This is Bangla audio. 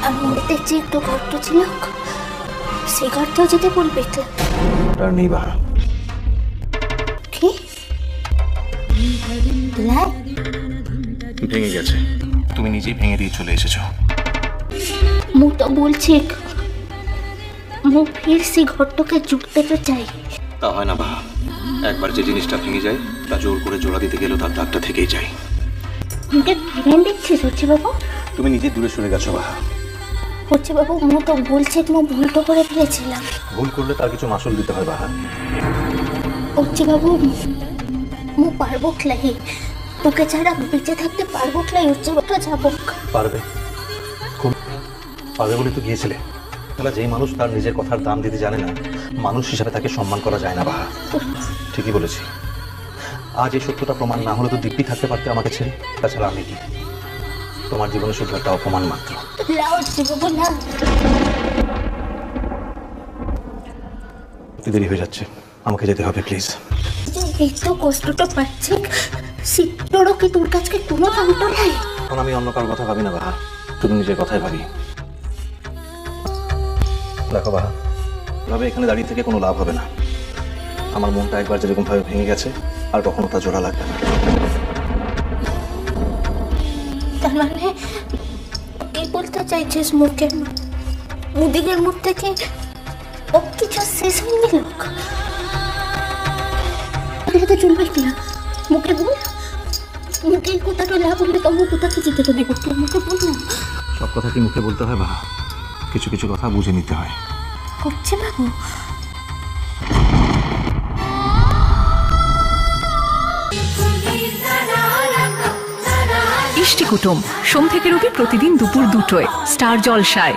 আর মধ্যে যে একটু গর্ত ছিল সেই গর্তেও যেতে বলবে আর নেই বাহা। কি লাই? ভেঙে গেছে, তুমি নিজেই ভেঙে দিয়ে চলে এসেছো। মু তো বলছি মু ফির সেই ঘরটাকে জুড়তে তো চাই। তা হয় না বাহা, একবার যে জিনিসটা ভেঙে যায় তা জোর করে জোড়া দিতে গেলেও তার দাগটা থেকেই যায়। মুখে ভেঙে দিচ্ছিস হচ্ছে বাবু? তুমি নিজেই দূরে সরে গেছো বাহা। হচ্ছে বাবু মু তো বলছি মু ভুলটা করে ফেলেছিলাম। ভুল করলে তার কিছু মাসুল দিতে হয় বাহা। হচ্ছে বাবু মু পারবো খেলাই, তোকে ছাড়া বেঁচে থাকতে পারবো খেলাই। হচ্ছে বাবু যাবো। পারবে, খুব পারবে বলে তো গিয়েছিলে। তাহলে যেই মানুষ তার নিজের কথার দাম দিতে জানে না, মানুষ হিসাবে তাকে সম্মান করা যায় না বাহা। ঠিকই বলেছি। আজ এই সত্যটা প্রমাণ না হলে তো দিব্যি থাকতে পারতে আমাকে ছেড়ে। তাছাড়া আমি কি? তোমার জীবনে শুধু একটা অপমান মাত্র। না হচ্ছে বাবু না। দেরি হয়ে যাচ্ছে, আমাকে যেতে হবে প্লিজ। এই তো কষ্টটা পাচ্ছি, শীতটারও কি তোর কাছে কোনো দামটা নাই? এখন আমি অন্য কারোর কথা ভাবি না বাহা, শুধু নিজের কথাই ভাবি। দেখো বাহা, ভাবে এখানে দাঁড়িয়ে থেকে কোনো লাভ হবে না। আমার মনটা একবার যেরকম ভাবে ভেঙে গেছে আর কখনো তা জোড়া লাগবে না। তার মানে কি বলতে চাইছিস? মুদিকের মুখ থেকে ও কিছু শেষ হয়ে গেল? তো চলবে কিনা মুখে বল। মুখে কোথাটা না বললে তো মুখ কোথাকে যেতে তো দেবো। তুই মুখে বল না। সব কথা কি মুখে বলতে হয় বাহা? কিছু কিছু কথা বুঝে নিতে হয়। করছে বাবু। ইষ্টি কুটুম সোম থেকে রবি প্রতিদিন দুপুর 2টায় স্টার জলসায়।